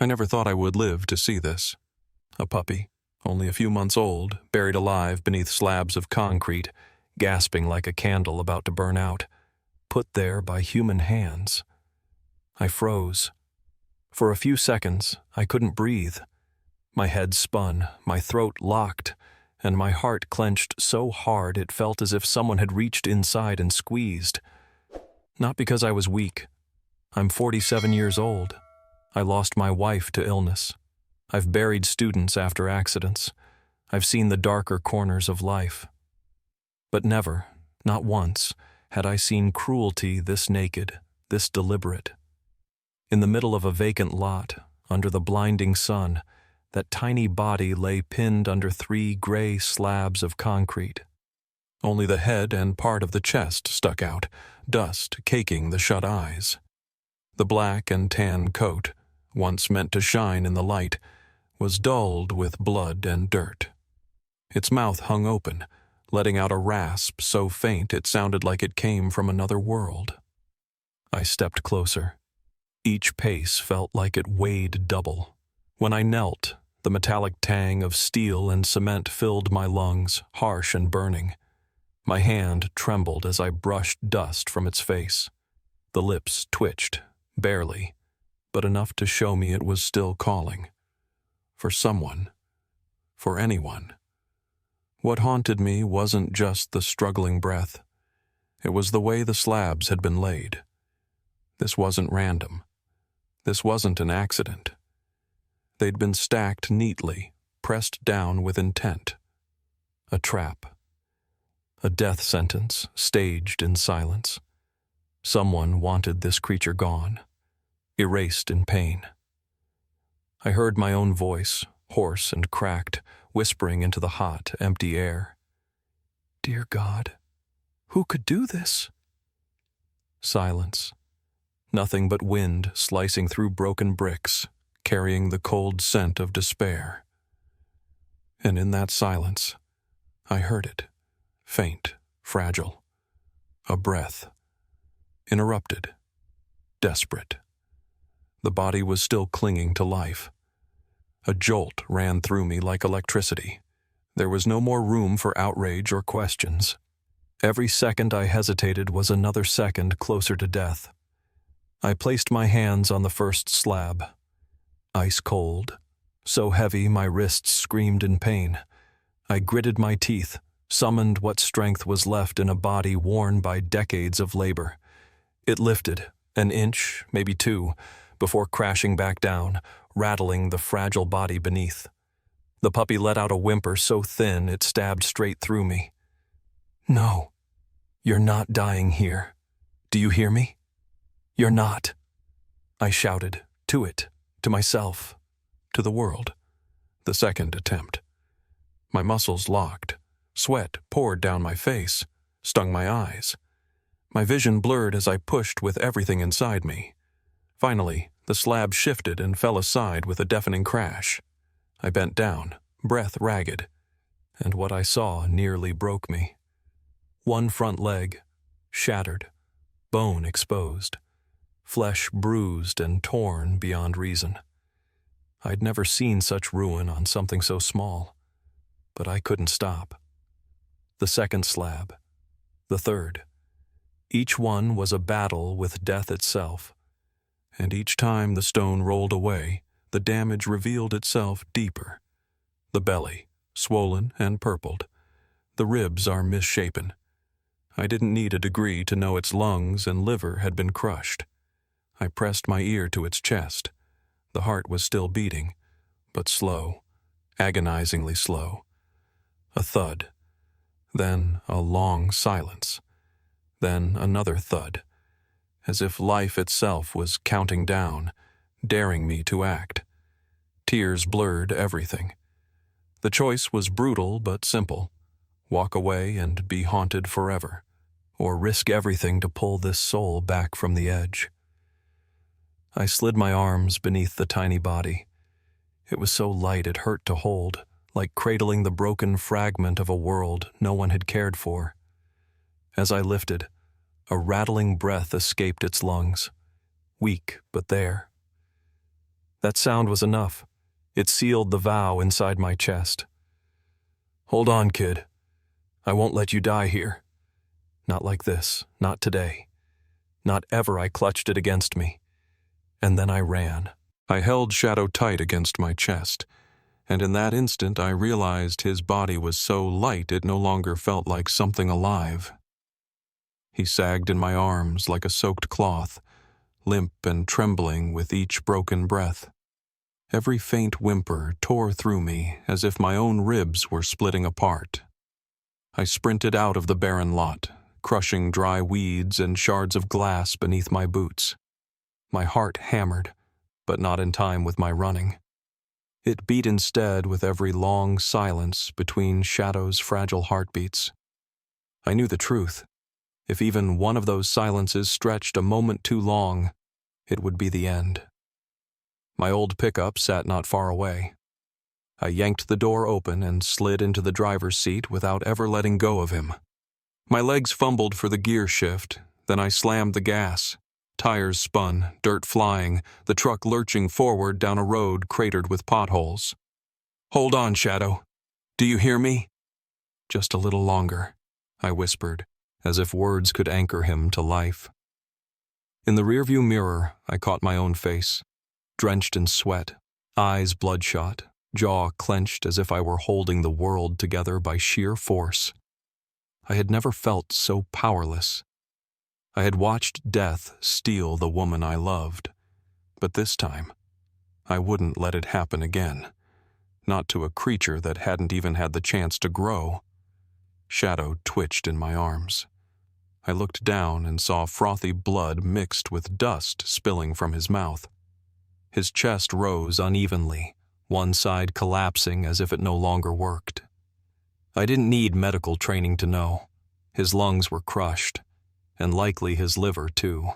I never thought I would live to see this. A puppy, only a few months old, buried alive beneath slabs of concrete, gasping like a candle about to burn out, put there by human hands. I froze. For a few seconds, I couldn't breathe. My head spun, my throat locked, and my heart clenched so hard it felt as if someone had reached inside and squeezed. Not because I was weak. I'm 47 years old. I lost my wife to illness. I've buried students after accidents. I've seen the darker corners of life. But never, not once, had I seen cruelty this naked, this deliberate. In the middle of a vacant lot, under the blinding sun, that tiny body lay pinned under 3 gray slabs of concrete. Only the head and part of the chest stuck out, dust caking the shut eyes. The black and tan coat, once meant to shine in the light, was dulled with blood and dirt. Its mouth hung open, letting out a rasp so faint it sounded like it came from another world. I stepped closer. Each pace felt like it weighed double. When I knelt, the metallic tang of steel and cement filled my lungs, harsh and burning. My hand trembled as I brushed dust from its face. The lips twitched, barely, but enough to show me it was still calling. For someone. For anyone. What haunted me wasn't just the struggling breath. It was the way the slabs had been laid. This wasn't random. This wasn't an accident. They'd been stacked neatly, pressed down with intent. A trap. A death sentence staged in silence. Someone wanted this creature gone, erased in pain. I heard my own voice, hoarse and cracked, whispering into the hot, empty air. Dear God, who could do this? Silence. Nothing but wind slicing through broken bricks, carrying the cold scent of despair. And in that silence, I heard it, faint, fragile. A breath. Interrupted. Desperate. The body was still clinging to life. A jolt ran through me like electricity. There was no more room for outrage or questions. Every second I hesitated was another second closer to death. I placed my hands on the first slab. Ice cold, so heavy my wrists screamed in pain. I gritted my teeth, summoned what strength was left in a body worn by decades of labor. It lifted, an inch, maybe 2, before crashing back down, rattling the fragile body beneath. The puppy let out a whimper so thin it stabbed straight through me. No, you're not dying here. Do you hear me? You're not. I shouted, to it, to myself, to the world. The second attempt. My muscles locked. Sweat poured down my face, stung my eyes. My vision blurred as I pushed with everything inside me. Finally, the slab shifted and fell aside with a deafening crash. I bent down, breath ragged, and what I saw nearly broke me. One front leg, shattered, bone exposed, flesh bruised and torn beyond reason. I'd never seen such ruin on something so small, but I couldn't stop. The second slab, the third. Each one was a battle with death itself, and each time the stone rolled away, the damage revealed itself deeper. The belly, swollen and purpled. The ribs are misshapen. I didn't need a degree to know its lungs and liver had been crushed. I pressed my ear to its chest. The heart was still beating, but slow, agonizingly slow. A thud. Then a long silence. Then another thud, as if life itself was counting down, daring me to act. Tears blurred everything. The choice was brutal but simple. Walk away and be haunted forever, or risk everything to pull this soul back from the edge. I slid my arms beneath the tiny body. It was so light it hurt to hold, like cradling the broken fragment of a world no one had cared for. As I lifted, a rattling breath escaped its lungs, weak but there. That sound was enough. It sealed the vow inside my chest. Hold on, kid. I won't let you die here. Not like this, not today. Not ever. I clutched it against me. And then I ran. I held Shadow tight against my chest, and in that instant I realized his body was so light it no longer felt like something alive. He sagged in my arms like a soaked cloth, limp and trembling with each broken breath. Every faint whimper tore through me as if my own ribs were splitting apart. I sprinted out of the barren lot, crushing dry weeds and shards of glass beneath my boots. My heart hammered, but not in time with my running. It beat instead with every long silence between Shadow's fragile heartbeats. I knew the truth. If even one of those silences stretched a moment too long, it would be the end. My old pickup sat not far away. I yanked the door open and slid into the driver's seat without ever letting go of him. My legs fumbled for the gear shift, then I slammed the gas. Tires spun, dirt flying, the truck lurching forward down a road cratered with potholes. Hold on, Shadow. Do you hear me? Just a little longer, I whispered, as if words could anchor him to life. In the rearview mirror, I caught my own face, drenched in sweat, eyes bloodshot, jaw clenched as if I were holding the world together by sheer force. I had never felt so powerless. I had watched death steal the woman I loved, but this time, I wouldn't let it happen again. Not to a creature that hadn't even had the chance to grow. Shadow twitched in my arms. I looked down and saw frothy blood mixed with dust spilling from his mouth. His chest rose unevenly, one side collapsing as if it no longer worked. I didn't need medical training to know. His lungs were crushed, and likely his liver too.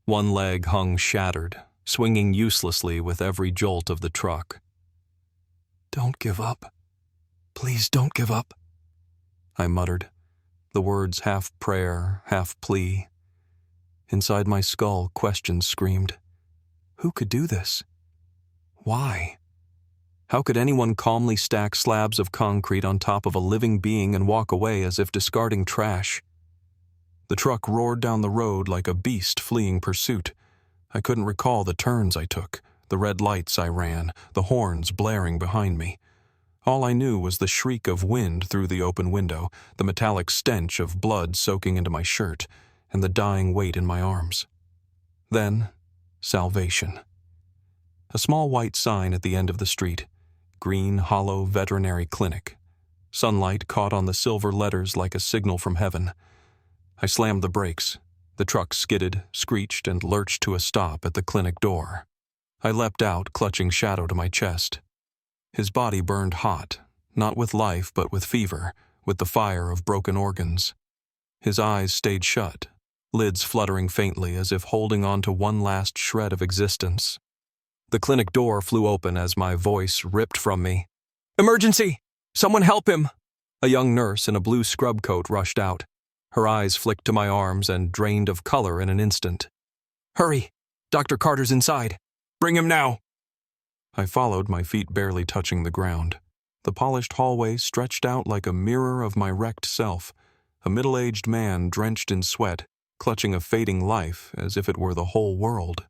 One leg hung shattered, swinging uselessly with every jolt of the truck. "Don't give up. Please don't give up," I muttered, the words half prayer, half plea. Inside my skull, questions screamed. Who could do this? Why? How could anyone calmly stack slabs of concrete on top of a living being and walk away as if discarding trash? The truck roared down the road like a beast fleeing pursuit. I couldn't recall the turns I took, the red lights I ran, the horns blaring behind me. All I knew was the shriek of wind through the open window, the metallic stench of blood soaking into my shirt, and the dying weight in my arms. Then, salvation. A small white sign at the end of the street, Green Hollow Veterinary Clinic. Sunlight caught on the silver letters like a signal from heaven. I slammed the brakes. The truck skidded, screeched, and lurched to a stop at the clinic door. I leapt out, clutching Shadow to my chest. His body burned hot, not with life but with fever, with the fire of broken organs. His eyes stayed shut, lids fluttering faintly as if holding on to one last shred of existence. The clinic door flew open as my voice ripped from me. "Emergency! Someone help him!" A young nurse in a blue scrub coat rushed out. Her eyes flicked to my arms and drained of color in an instant. "Hurry! Dr. Carter's inside! Bring him now!" I followed, my feet barely touching the ground. The polished hallway stretched out like a mirror of my wrecked self, a middle-aged man drenched in sweat, clutching a fading life as if it were the whole world.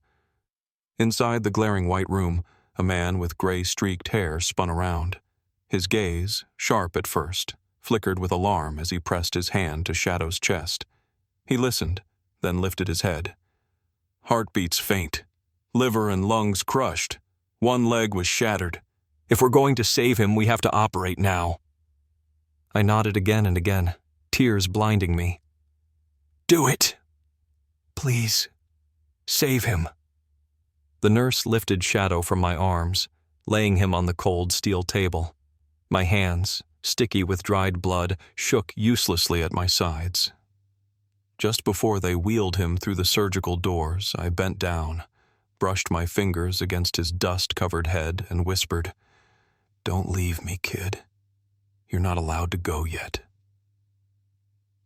Inside the glaring white room, a man with gray-streaked hair spun around. His gaze, sharp at first, flickered with alarm as he pressed his hand to Shadow's chest. He listened, then lifted his head. "Heartbeats faint. Liver and lungs crushed. One leg was shattered. If we're going to save him, we have to operate now." I nodded again and again, tears blinding me. "Do it! Please, save him." The nurse lifted Shadow from my arms, laying him on the cold steel table. My hands, sticky with dried blood, shook uselessly at my sides. Just before they wheeled him through the surgical doors, I bent down, brushed my fingers against his dust-covered head, and whispered, "Don't leave me, kid. You're not allowed to go yet."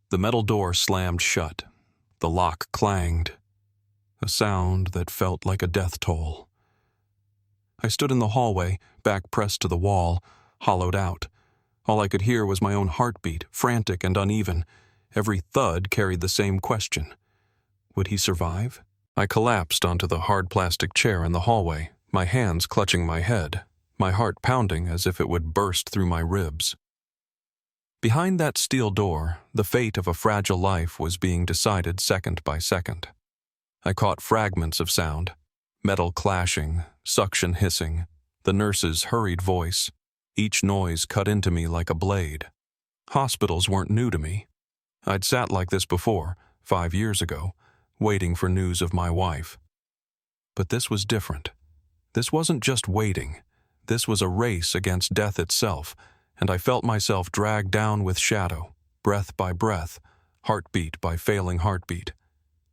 The metal door slammed shut. The lock clanged, a sound that felt like a death toll. I stood in the hallway, back pressed to the wall, hollowed out. All I could hear was my own heartbeat, frantic and uneven. Every thud carried the same question. Would he survive? I collapsed onto the hard plastic chair in the hallway, my hands clutching my head, my heart pounding as if it would burst through my ribs. Behind that steel door, the fate of a fragile life was being decided second by second. I caught fragments of sound, metal clashing, suction hissing, the nurse's hurried voice. Each noise cut into me like a blade. Hospitals weren't new to me. I'd sat like this before, 5 years ago, waiting for news of my wife. But this was different. This wasn't just waiting. This was a race against death itself, and I felt myself dragged down with shadow, breath by breath, heartbeat by failing heartbeat.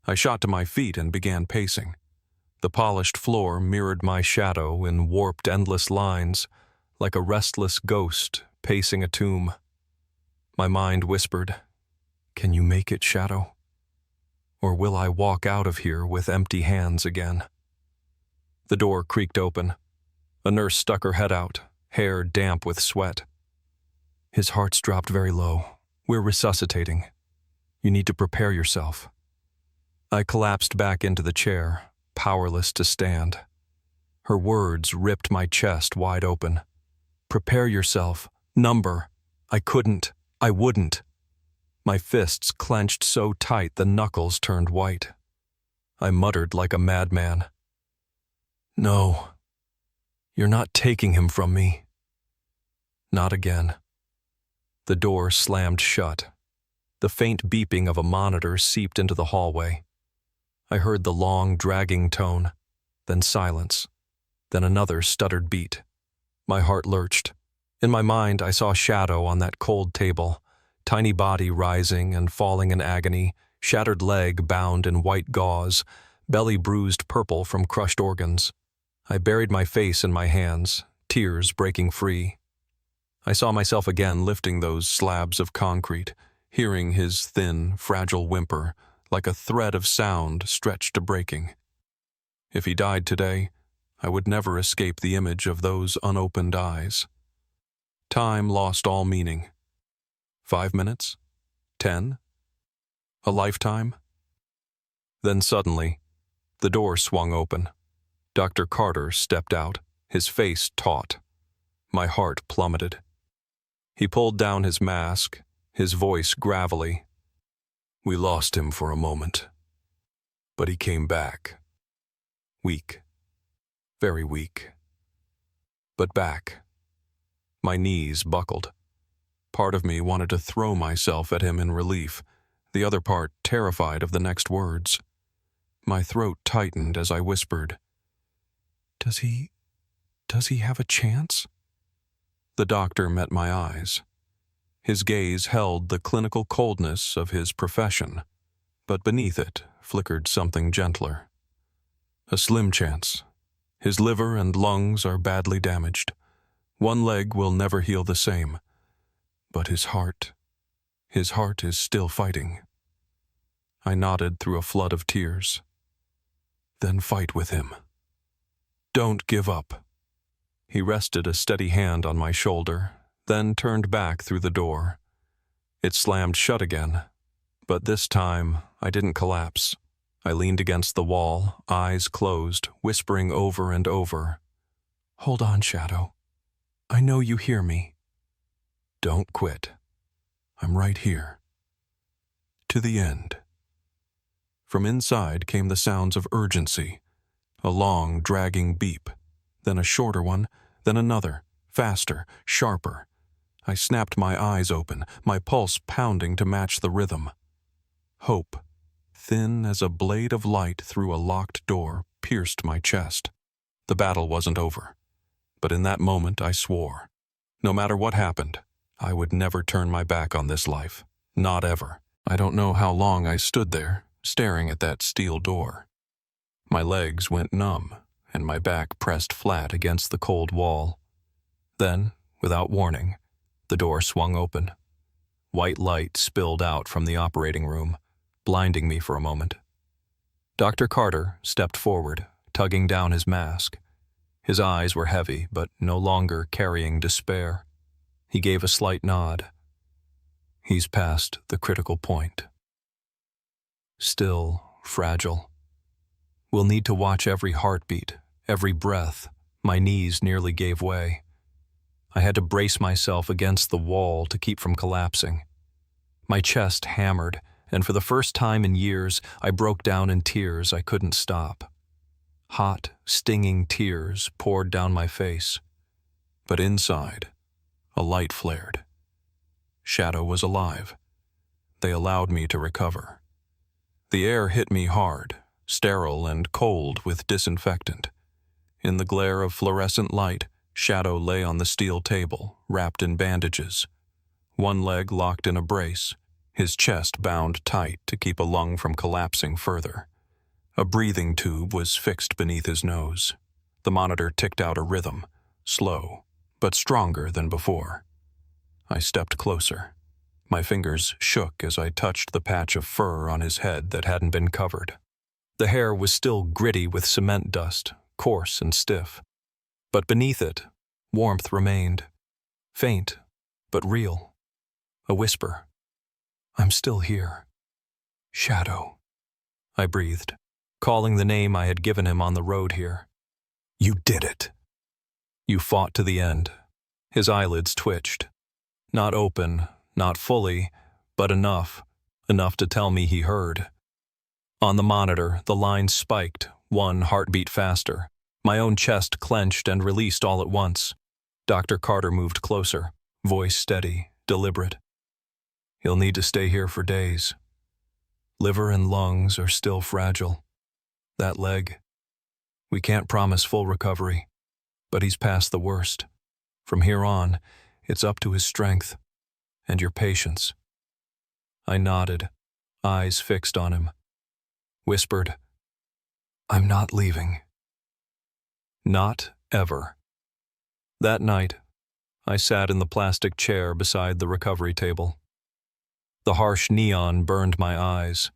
I shot to my feet and began pacing. The polished floor mirrored my shadow in warped, endless lines, like a restless ghost pacing a tomb. My mind whispered, "Can you make it, Shadow? Or will I walk out of here with empty hands again?" The door creaked open. A nurse stuck her head out, hair damp with sweat. "His heart's dropped very low. We're resuscitating. You need to prepare yourself." I collapsed back into the chair, powerless to stand. Her words ripped my chest wide open. "Prepare yourself. Number. I couldn't. I wouldn't." My fists clenched so tight the knuckles turned white. I muttered like a madman. "No. You're not taking him from me." Not again. The door slammed shut. The faint beeping of a monitor seeped into the hallway. I heard the long, dragging tone, then silence, then another stuttered beat. My heart lurched. In my mind, I saw Shadow on that cold table, tiny body rising and falling in agony, shattered leg bound in white gauze, belly bruised purple from crushed organs. I buried my face in my hands, tears breaking free. I saw myself again lifting those slabs of concrete, hearing his thin, fragile whimper, like a thread of sound stretched to breaking. If he died today, I would never escape the image of those unopened eyes. Time lost all meaning. 5 minutes? 10? A lifetime? Then suddenly, the door swung open. Dr. Carter stepped out, his face taut. My heart plummeted. He pulled down his mask, his voice gravelly. "We lost him for a moment, but he came back. Weak. Very weak. But back." My knees buckled. Part of me wanted to throw myself at him in relief, the other part terrified of the next words. My throat tightened as I whispered, Does he have a chance?" The doctor met my eyes. His gaze held the clinical coldness of his profession, but beneath it flickered something gentler. "A slim chance. His liver and lungs are badly damaged. One leg will never heal the same. But his heart is still fighting." I nodded through a flood of tears. "Then fight with him. Don't give up." He rested a steady hand on my shoulder, then turned back through the door. It slammed shut again, but this time I didn't collapse. I leaned against the wall, eyes closed, whispering over and over, "Hold on, Shadow. I know you hear me. Don't quit. I'm right here. To the end." From inside came the sounds of urgency, a long, dragging beep, then a shorter one, then another, faster, sharper. I snapped my eyes open, my pulse pounding to match the rhythm. Hope, thin as a blade of light through a locked door, pierced my chest. The battle wasn't over, but in that moment I swore. No matter what happened, I would never turn my back on this life. Not ever. I don't know how long I stood there, staring at that steel door. My legs went numb, and my back pressed flat against the cold wall. Then, without warning, the door swung open. White light spilled out from the operating room, blinding me for a moment. Dr. Carter stepped forward, tugging down his mask. His eyes were heavy, but no longer carrying despair. He gave a slight nod. He's past the critical point. Still fragile. We'll need to watch every heartbeat, every breath. My knees nearly gave way. I had to brace myself against the wall to keep from collapsing. My chest hammered, and for the first time in years, I broke down in tears I couldn't stop. Hot, stinging tears poured down my face. But inside, a light flared. Shadow was alive. They allowed me to recover. The air hit me hard, sterile and cold with disinfectant. In the glare of fluorescent light, Shadow lay on the steel table, wrapped in bandages. One leg locked in a brace, his chest bound tight to keep a lung from collapsing further. A breathing tube was fixed beneath his nose. The monitor ticked out a rhythm, slow, but stronger than before. I stepped closer. My fingers shook as I touched the patch of fur on his head that hadn't been covered. The hair was still gritty with cement dust, coarse and stiff. But beneath it, warmth remained. Faint, but real. A whisper. I'm still here. Shadow. I breathed, calling the name I had given him on the road here. You did it. You fought to the end. His eyelids twitched. Not open, not fully, but enough to tell me he heard. On the monitor, the line spiked, one heartbeat faster. My own chest clenched and released all at once. Dr. Carter moved closer, voice steady, deliberate. He'll need to stay here for days. Liver and lungs are still fragile. That leg, we can't promise full recovery, but he's past the worst. From here on, it's up to his strength and your patience. I nodded, eyes fixed on him. Whispered, I'm not leaving. Not ever. That night, I sat in the plastic chair beside the recovery table. The harsh neon burned my eyes,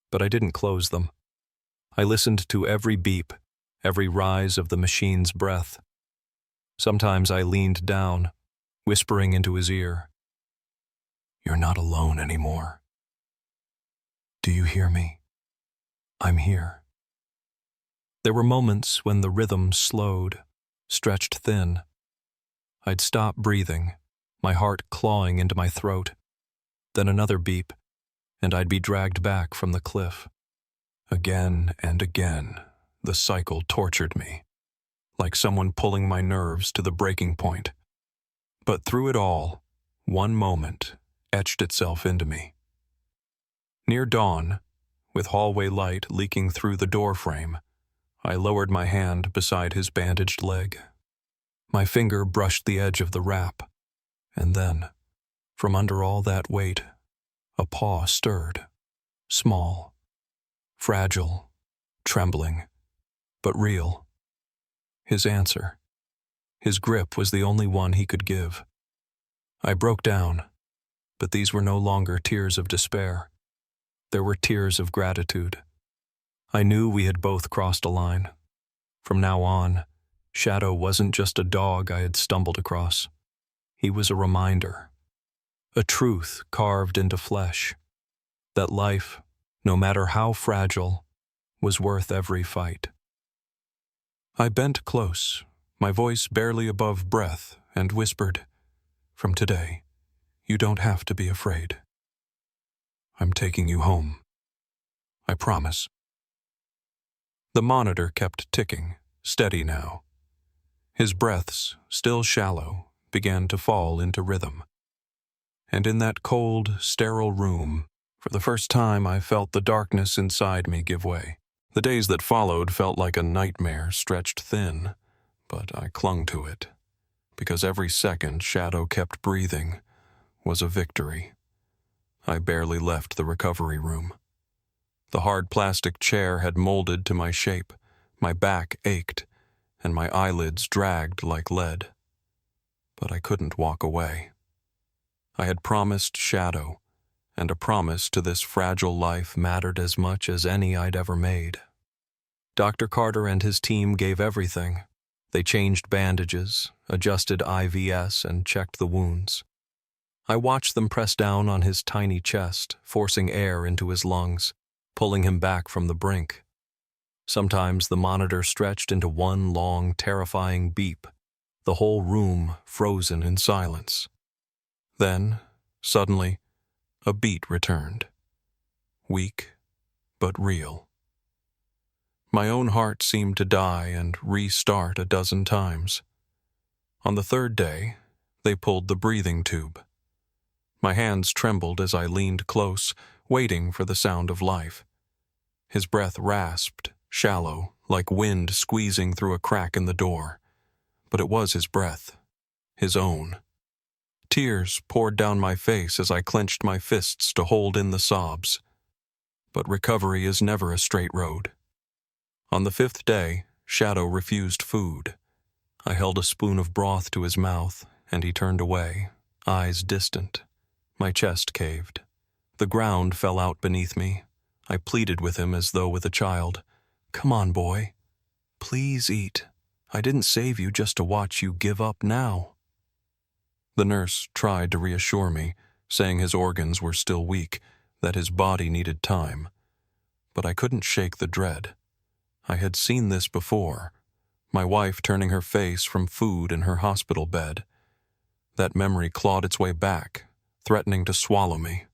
but I didn't close them. I listened to every beep, every rise of the machine's breath. Sometimes I leaned down, whispering into his ear, You're not alone anymore. Do you hear me? I'm here. There were moments when the rhythm slowed, stretched thin. I'd stop breathing, my heart clawing into my throat. Then another beep, and I'd be dragged back from the cliff. Again and again, the cycle tortured me, like someone pulling my nerves to the breaking point. But through it all, one moment etched itself into me. Near dawn, with hallway light leaking through the door frame, I lowered my hand beside his bandaged leg. My finger brushed the edge of the wrap, and then, from under all that weight, a paw stirred, small, fragile, trembling, but real. His answer. His grip was the only one he could give. I broke down, but these were no longer tears of despair. There were tears of gratitude. I knew we had both crossed a line. From now on, Shadow wasn't just a dog I had stumbled across. He was a reminder, a truth carved into flesh, that life, no matter how fragile, was worth every fight. I bent close, my voice barely above breath, and whispered, From today, you don't have to be afraid. I'm taking you home. I promise. The monitor kept ticking, steady now. His breaths, still shallow, began to fall into rhythm. And in that cold, sterile room, for the first time I felt the darkness inside me give way. The days that followed felt like a nightmare stretched thin, but I clung to it, because every second Shadow kept breathing was a victory. I barely left the recovery room. The hard plastic chair had molded to my shape, my back ached, and my eyelids dragged like lead. But I couldn't walk away. I had promised Shadow, and a promise to this fragile life mattered as much as any I'd ever made. Dr. Carter and his team gave everything. They changed bandages, adjusted IVs, and checked the wounds. I watched them press down on his tiny chest, forcing air into his lungs, pulling him back from the brink. Sometimes the monitor stretched into one long, terrifying beep, the whole room frozen in silence. Then, suddenly, a beat returned. Weak, but real. My own heart seemed to die and restart a dozen times. On the third day, they pulled the breathing tube. My hands trembled as I leaned close, waiting for the sound of life. His breath rasped, shallow, like wind squeezing through a crack in the door. But it was his breath, his own. Tears poured down my face as I clenched my fists to hold in the sobs. But recovery is never a straight road. On the fifth day, Shadow refused food. I held a spoon of broth to his mouth, and he turned away, eyes distant. My chest caved. The ground fell out beneath me. I pleaded with him as though with a child. "Come on, boy. Please eat. I didn't save you just to watch you give up now." The nurse tried to reassure me, saying his organs were still weak, that his body needed time. But I couldn't shake the dread. I had seen this before, my wife turning her face from food in her hospital bed. That memory clawed its way back, threatening to swallow me.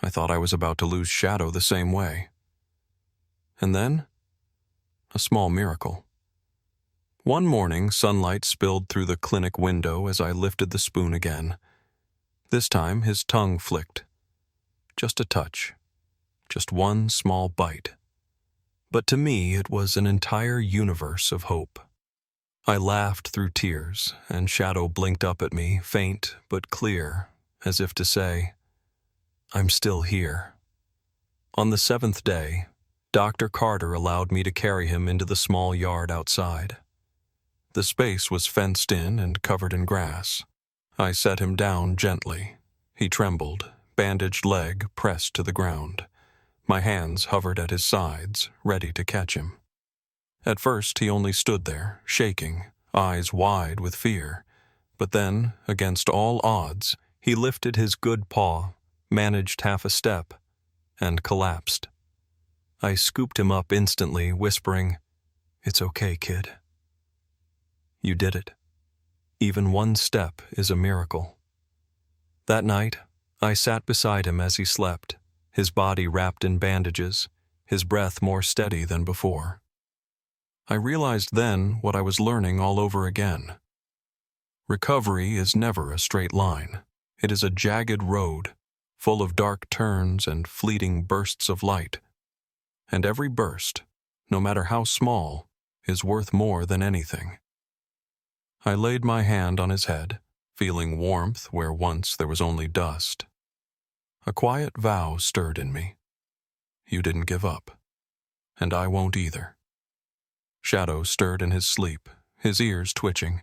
I thought I was about to lose Shadow the same way. And then, a small miracle. One morning, sunlight spilled through the clinic window as I lifted the spoon again. This time, his tongue flicked. Just a touch. Just one small bite. But to me, it was an entire universe of hope. I laughed through tears, and Shadow blinked up at me, faint but clear, as if to say, "I'm still here." On the seventh day, Dr. Carter allowed me to carry him into the small yard outside. The space was fenced in and covered in grass. I set him down gently. He trembled, bandaged leg pressed to the ground. My hands hovered at his sides, ready to catch him. At first, he only stood there, shaking, eyes wide with fear. But then, against all odds, he lifted his good paw, managed half a step, and collapsed. I scooped him up instantly, whispering, "It's okay, kid. You did it. Even one step is a miracle." That night, I sat beside him as he slept, his body wrapped in bandages, his breath more steady than before. I realized then what I was learning all over again. Recovery is never a straight line. It is a jagged road, full of dark turns and fleeting bursts of light. And every burst, no matter how small, is worth more than anything. I laid my hand on his head, feeling warmth where once there was only dust. A quiet vow stirred in me. You didn't give up, and I won't either. Shadow stirred in his sleep, his ears twitching,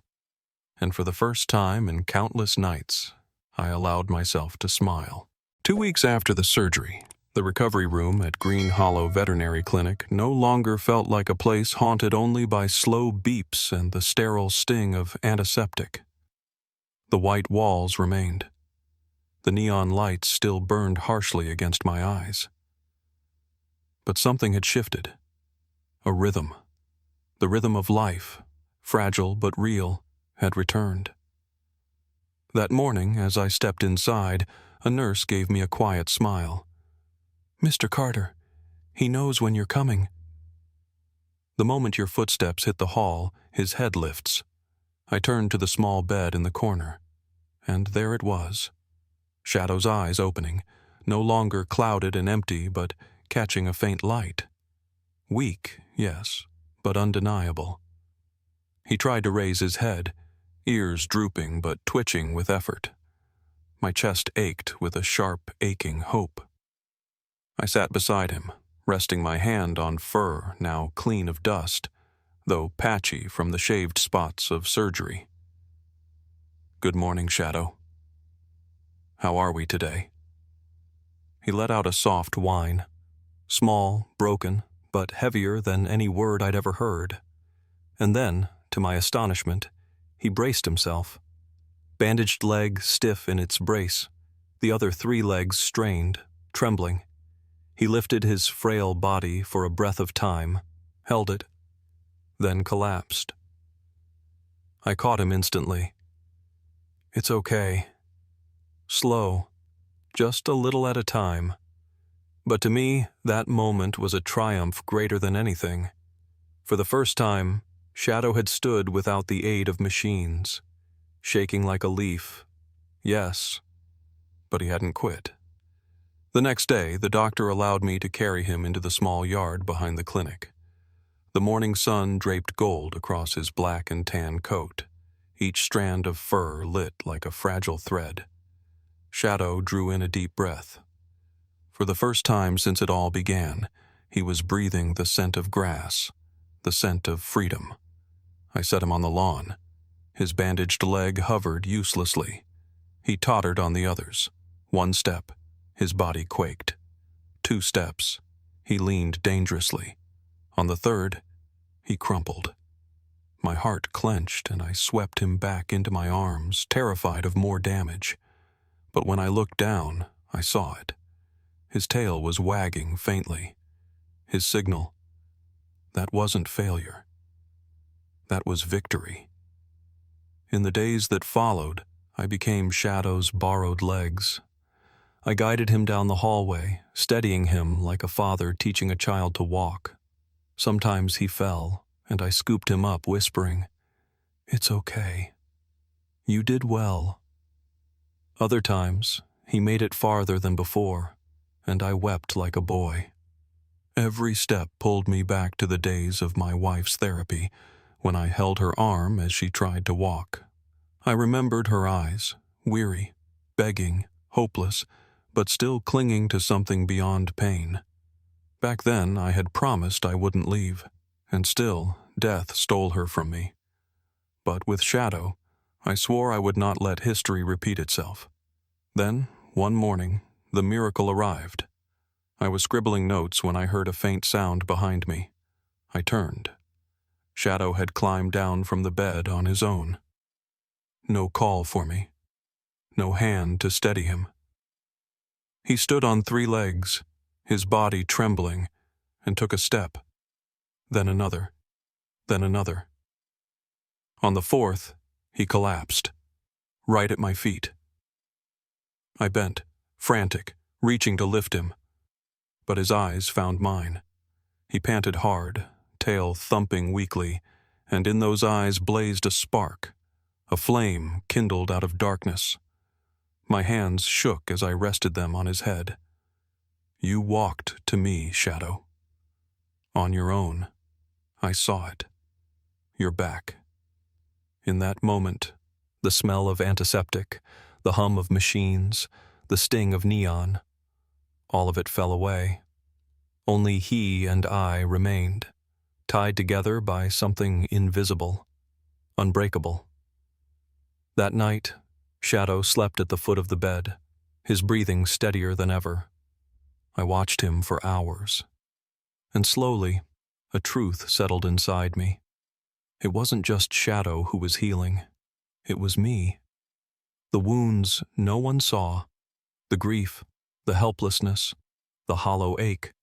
and for the first time in countless nights, I allowed myself to smile. 2 weeks after the surgery, the recovery room at Green Hollow Veterinary Clinic no longer felt like a place haunted only by slow beeps and the sterile sting of antiseptic. The white walls remained. The neon lights still burned harshly against my eyes. But something had shifted. A rhythm. The rhythm of life, fragile but real, had returned. That morning, as I stepped inside, a nurse gave me a quiet smile. "Mr. Carter, he knows when you're coming." The moment your footsteps hit the hall, his head lifts. I turned to the small bed in the corner, and there it was. Shadow's eyes opening, no longer clouded and empty, but catching a faint light. Weak, yes, but undeniable. He tried to raise his head, ears drooping but twitching with effort. My chest ached with a sharp, aching hope. I sat beside him, resting my hand on fur now clean of dust, though patchy from the shaved spots of surgery. "Good morning, Shadow. How are we today?" He let out a soft whine, small, broken, but heavier than any word I'd ever heard. And then, to my astonishment, he braced himself. Bandaged leg stiff in its brace, the other 3 legs strained, trembling. He lifted his frail body for a breath of time, held it, then collapsed. I caught him instantly. "It's okay. Slow, just a little at a time." But to me, that moment was a triumph greater than anything. For the first time, Shadow had stood without the aid of machines, shaking like a leaf. Yes, but he hadn't quit. The next day, the doctor allowed me to carry him into the small yard behind the clinic. The morning sun draped gold across his black and tan coat, each strand of fur lit like a fragile thread. Shadow drew in a deep breath. For the first time since it all began, he was breathing the scent of grass, the scent of freedom. I set him on the lawn. His bandaged leg hovered uselessly. He tottered on the others. 1 step, his body quaked. 2 steps, he leaned dangerously. On the 3rd, he crumpled. My heart clenched and I swept him back into my arms, terrified of more damage. But when I looked down, I saw it. His tail was wagging faintly. His signal. That wasn't failure. That was victory. In the days that followed, I became Shadow's borrowed legs. I guided him down the hallway, steadying him like a father teaching a child to walk. Sometimes he fell, and I scooped him up, whispering, "It's okay. You did well." Other times, he made it farther than before, and I wept like a boy. Every step pulled me back to the days of my wife's therapy, when I held her arm as she tried to walk. I remembered her eyes, weary, begging, hopeless, but still clinging to something beyond pain. Back then, I had promised I wouldn't leave, and still, death stole her from me. But with Shadow, I swore I would not let history repeat itself. Then, one morning, the miracle arrived. I was scribbling notes when I heard a faint sound behind me. I turned. Shadow had climbed down from the bed on his own. No call for me. No hand to steady him. He stood on 3 legs, his body trembling, and took a step. Then another. Then another. On the 4th, he collapsed, right at my feet. I bent, frantic, reaching to lift him. But his eyes found mine. He panted hard, tail thumping weakly, and in those eyes blazed a spark, a flame kindled out of darkness. My hands shook as I rested them on his head. "You walked to me, Shadow. On your own. I saw it. You're back." In that moment, the smell of antiseptic, the hum of machines, the sting of neon, all of it fell away. Only he and I remained, tied together by something invisible, unbreakable. That night, Shadow slept at the foot of the bed, his breathing steadier than ever. I watched him for hours, and slowly, a truth settled inside me. It wasn't just Shadow who was healing. It was me. The wounds no one saw, the grief, the helplessness, the hollow ache,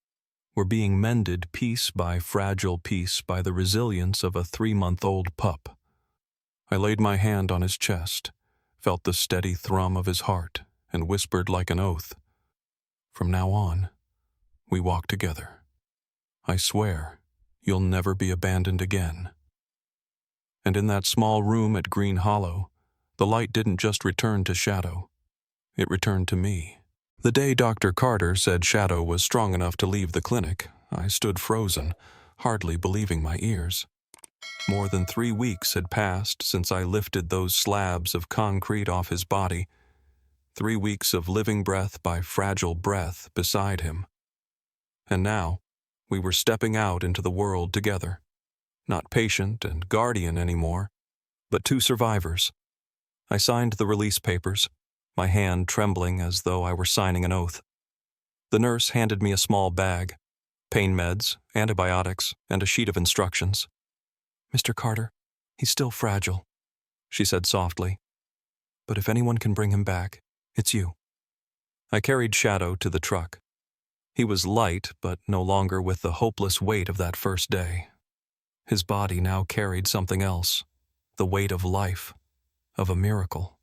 were being mended piece by fragile piece by the resilience of a 3-month-old pup. I laid my hand on his chest, felt the steady thrum of his heart, and whispered like an oath, "From now on, we walk together. I swear you'll never be abandoned again." And in that small room at Green Hollow, the light didn't just return to Shadow. It returned to me. The day Dr. Carter said Shadow was strong enough to leave the clinic, I stood frozen, hardly believing my ears. More than 3 weeks had passed since I lifted those slabs of concrete off his body, 3 weeks of living breath by fragile breath beside him. And now, we were stepping out into the world together, not patient and guardian anymore, but 2 survivors. I signed the release papers, my hand trembling as though I were signing an oath. The nurse handed me a small bag, pain meds, antibiotics, and a sheet of instructions. "Mr. Carter," He's still fragile, she said softly. But if anyone can bring him back, it's you. I carried Shadow to the truck. He was light, but no longer with the hopeless weight of that first day. His body now carried something else, the weight of life, of a miracle.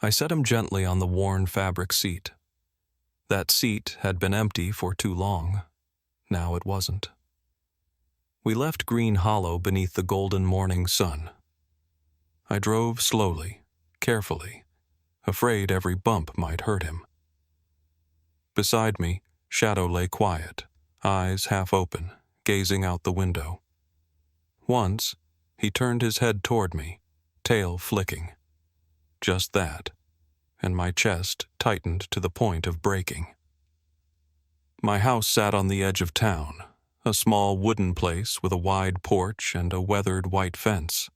I set him gently on the worn fabric seat. That seat had been empty for too long. Now it wasn't. We left Green Hollow beneath the golden morning sun. I drove slowly, carefully, afraid every bump might hurt him. Beside me, Shadow lay quiet, eyes half open, gazing out the window. Once, he turned his head toward me, tail flicking. Just that, and my chest tightened to the point of breaking. My house sat on the edge of town, a small wooden place with a wide porch and a weathered white fence.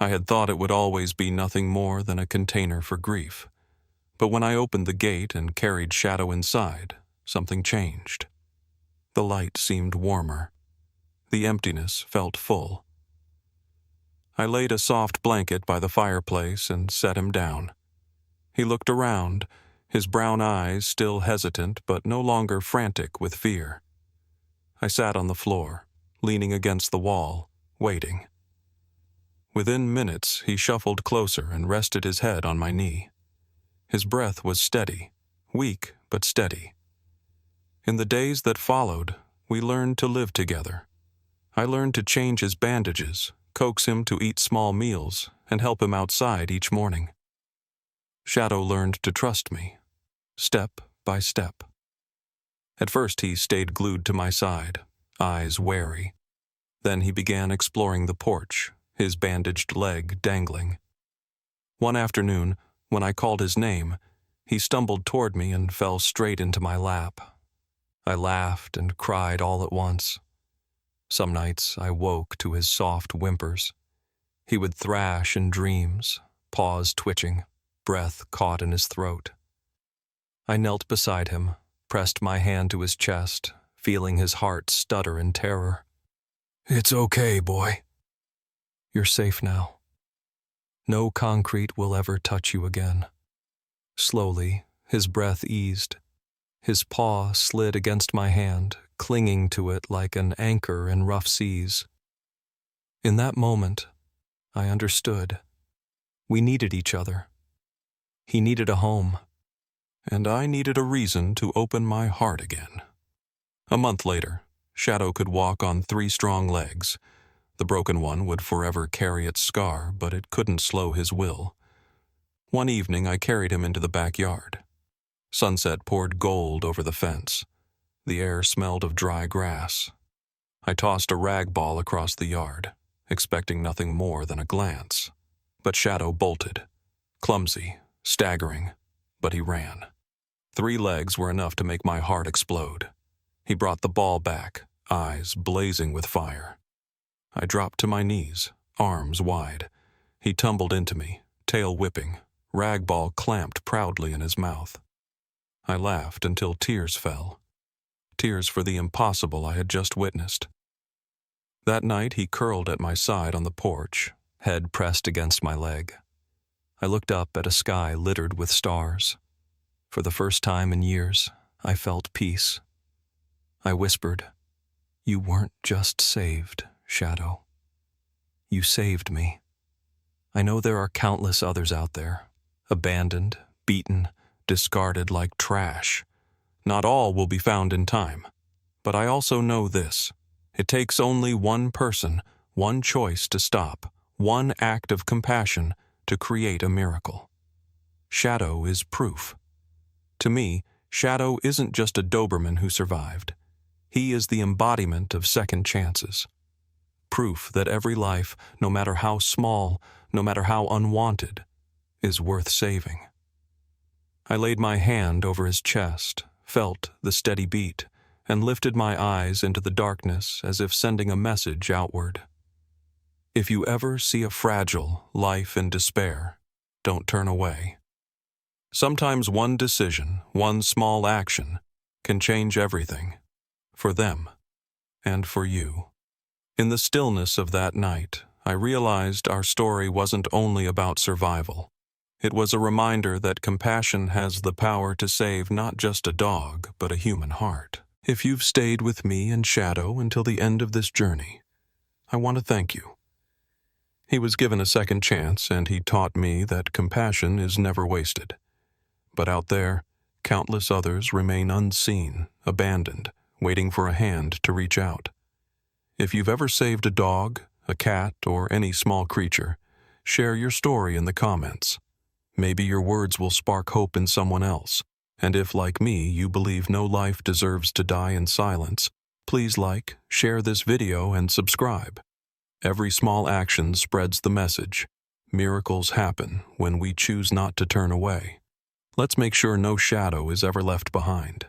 I had thought it would always be nothing more than a container for grief. But when I opened the gate and carried Shadow inside, something changed. The light seemed warmer. The emptiness felt full. I laid a soft blanket by the fireplace and set him down. He looked around, his brown eyes still hesitant but no longer frantic with fear. I sat on the floor, leaning against the wall, waiting. Within minutes, he shuffled closer and rested his head on my knee. His breath was steady, weak but steady. In the days that followed, we learned to live together. I learned to change his bandages, coax him to eat small meals, and help him outside each morning. Shadow learned to trust me, step by step. At first he stayed glued to my side, eyes wary. Then he began exploring the porch, his bandaged leg dangling. One afternoon, when I called his name, he stumbled toward me and fell straight into my lap. I laughed and cried all at once. Some nights I woke to his soft whimpers. He would thrash in dreams, paws twitching, breath caught in his throat. I knelt beside him, pressed my hand to his chest, feeling his heart stutter in terror. "It's okay, boy. You're safe now. No concrete will ever touch you again." Slowly, his breath eased. His paw slid against my hand, clinging to it like an anchor in rough seas. In that moment, I understood. We needed each other. He needed a home, and I needed a reason to open my heart again. A month later, Shadow could walk on 3 strong legs. The broken one would forever carry its scar, but it couldn't slow his will. One evening I carried him into the backyard. Sunset poured gold over the fence. The air smelled of dry grass. I tossed a rag ball across the yard, expecting nothing more than a glance. But Shadow bolted, clumsy, staggering, but he ran. 3 legs were enough to make my heart explode. He brought the ball back, eyes blazing with fire. I dropped to my knees, arms wide. He tumbled into me, tail whipping, rag ball clamped proudly in his mouth. I laughed until tears fell. Tears for the impossible I had just witnessed. That night he curled at my side on the porch, head pressed against my leg. I looked up at a sky littered with stars. For the first time in years, I felt peace. I whispered, "You weren't just saved, Shadow. You saved me. I know there are countless others out there, abandoned, beaten, discarded like trash. Not all will be found in time. But I also know this. It takes only one person, one choice to stop, one act of compassion to create a miracle. Shadow is proof. To me, Shadow isn't just a Doberman who survived. He is the embodiment of second chances. Proof that every life, no matter how small, no matter how unwanted, is worth saving." I laid my hand over his chest, felt the steady beat, and lifted my eyes into the darkness as if sending a message outward. If you ever see a fragile life in despair, don't turn away. Sometimes one decision, one small action, can change everything, for them and for you. In the stillness of that night, I realized our story wasn't only about survival. It was a reminder that compassion has the power to save not just a dog, but a human heart. If you've stayed with me and Shadow until the end of this journey, I want to thank you. He was given a second chance, and he taught me that compassion is never wasted. But out there, countless others remain unseen, abandoned, waiting for a hand to reach out. If you've ever saved a dog, a cat, or any small creature, share your story in the comments. Maybe your words will spark hope in someone else. And if, like me, you believe no life deserves to die in silence, please like, share this video, and subscribe. Every small action spreads the message. Miracles happen when we choose not to turn away. Let's make sure no shadow is ever left behind.